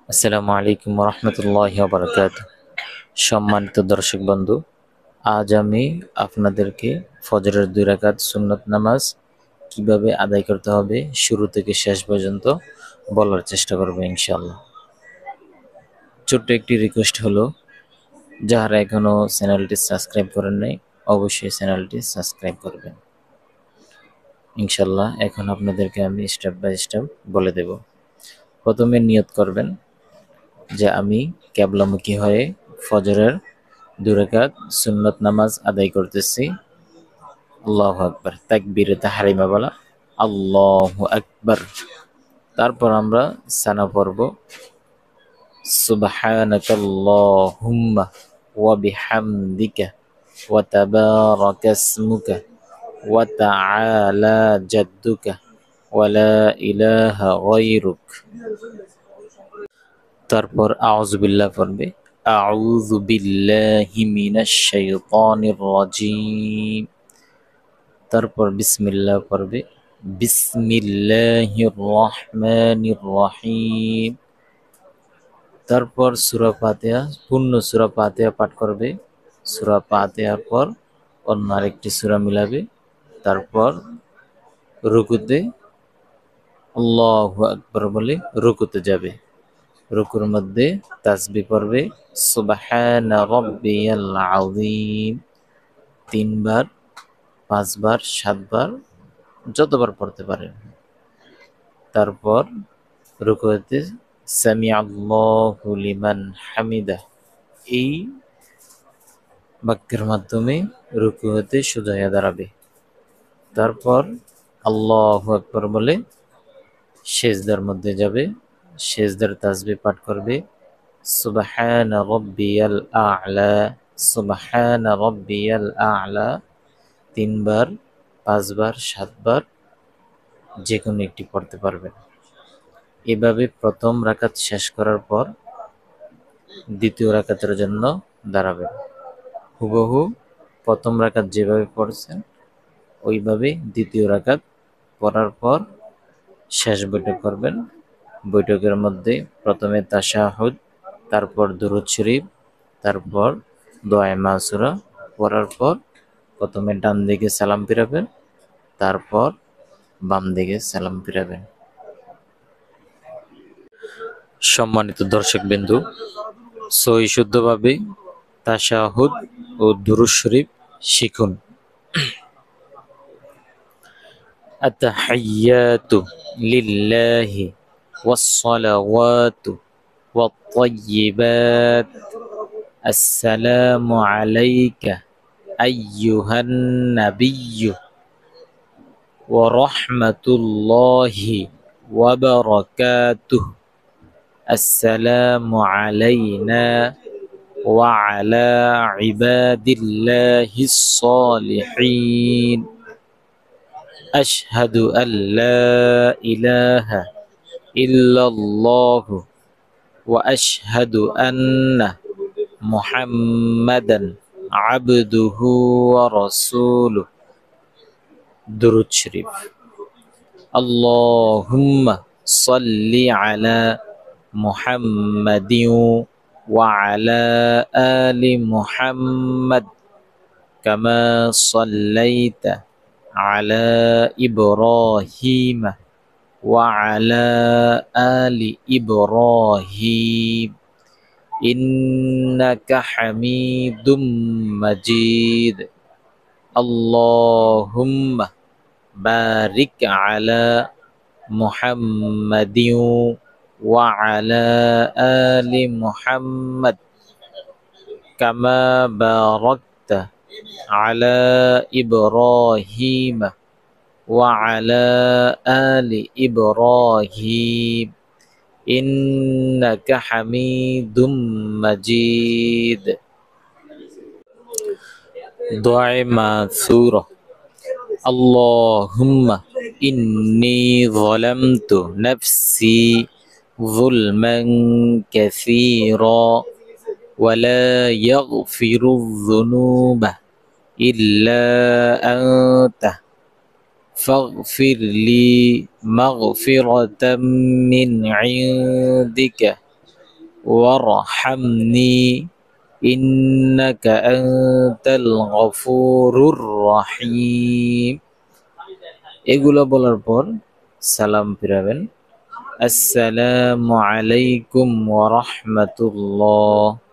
আসসালামু আলাইকুম রহমতুল্লাহি ওয়া বারাকাতুহু। সম্মানিত দর্শক বন্ধু, আজ আমি আপনাদেরকে ফজরের 2 রাকাত সুন্নত নামাজ কিভাবে আদায় করতে হবে শুরু থেকে শেষ পর্যন্ত বলার চেষ্টা করব ইনশাআল্লাহ। ছোট্ট একটি রিকোয়েস্ট হলো, যারা এখনো চ্যানেলটি সাবস্ক্রাইব করেন নাই অবশ্যই চ্যানেলটি সাবস্ক্রাইব করবেন ইনশাআল্লাহ। এখন আপনাদেরকে আমি স্টেপ বাই স্টেপ বলে দেব। প্রথমে নিয়ত করবেন যে আমি কিবলামুখী হয়ে ফজরের 2 রাকাত সুন্নত নামাজ আদায় করতেছি। আল্লাহু আকবার, তাকবীরে তাহরিমা বলা, আল্লাহু আকবার। তারপর আমরা সানা পড়ব, সুবহানাকাল্লাহুম্মা ওয়া বিহামদিকা ওয়া তাবারাকাসমুকা ওয়া তাআলা জাদ্দুকা ওয়া লা ইলাহা গায়রুক। তারপর আউযু বিল্লাহ পড়বে, আউযু বিল্লাহি মিনাশ শাইতানির রাজিম। তারপর বিসমিল্লাহ পড়বে, বিসমিল্লাহির রহমানির রহিম। তারপর সূরা ফাতিহা, পূর্ণ সূরা ফাতিহা পাঠ করবে। সূরা ফাতিহার পর অন্য আরেকটি সূরা মিলাবে। তারপর রুকুতে আল্লাহু আকবার বলে রুকুতে যাবে। রুকুর মধ্যে তাসবিহ পড়বে, সুবহানা রাব্বিয়াল আযীম 3 বার, 5 বার, 7 বার, যতবার পড়তে পারেন। তারপর রুকুতে সামি আল্লাহু লিমান হামিদা, এই বাক্যের মাধ্যমে রুকু হতে সোজা হয়ে দাঁড়াবে। তারপর আল্লাহু আকবার বলে সেজদার মধ্যে যাবে। সেজদার তাসবিহ পাঠ করবে, সুবহানা রাব্বিয়াল আ'লা, সুবহানা রাব্বিয়াল আ'লা 3 বার, 5 বার, 7 বার, যে কোনো একটি পড়তে পারবেন। এভাবে প্রথম রাকাত শেষ করার পর দ্বিতীয় রাকাতের জন্য দাঁড়াবেন। হুবহু প্রথম রাকাত যেভাবে পড়ছেন ওইভাবে দ্বিতীয় রাকাত পড়ার পর শেষ বৈঠক করবেন। বৈঠকের মধ্যে প্রথমে তাশাহুদ, তারপর দুরূদ শরীফ, তারপর দোয়ায়ে মাসুরা পড়ার পর প্রথমে ডান দিকে সালাম ফিরাবেন, তারপর বাম দিকে সালাম ফিরাবেন। সম্মানিত দর্শকবিন্দু, সহি শুদ্ধভাবে তাশাহুদ ও দুরূদ শরীফ শিখুন। আত-তাহিয়্যাতু লিল্লাহি ওয়াস-সালাওয়াতু ওয়াত-তাইয়্যিবাত, আসসালামু আলাইকা আইয়ুহান নাবিয়্যু ওয়া রাহমাতুল্লাহি ওয়া বারাকাতুহু, আসসালামু আলাইনা ওয়া আলা ইবাদিল্লাহিস সালিহিন, আশহাদু আল্লা ইলাহা ইল্লাল্লাহু ওয়া আশহাদু আন্না মুহাম্মাদান আবদুহু ওয়া রাসূলুহু। দুরূদ শরীফ। আল্লাহুম্মা সাল্লি আলা মুহাম্মাদিন ওয়া আলা আলি মুহাম্মাদ কামা সাল্লাইতা আলা ইব্রাহিম ওয়া আলা আলি ইব্রাহিম ইন্নাকা হামিদুম মাজিদ। আল্লাহুম্মা বারিক আলা মুহাম্মাদিন ওয়া আলা আলি মুহাম্মাদ কামা বারাকতা আলা ইব্রাহিম ওয়া আলা আলি ইব্রাহিম ইন্নাকা হামিদুম মাজিদ। দোয়ায়ে মাসুরা, আল্লাহুম্মা ইন্নী যালামতু নাফসি যুলমান কাসীরা ওয়া লা ইয়াগফিরুয যুনুবা ইল্লা আনতা ফাগফিরলি মাগফিরাতাম মিন ইনদিকা ওয়ারহামনি ইন্নাকা আনতাল গফুরুর রহিম। এগুলো বলার পর সালাম ফিরাবেন। আসসালামু আলাইকুম ওয়া রাহমাতুল্লাহ।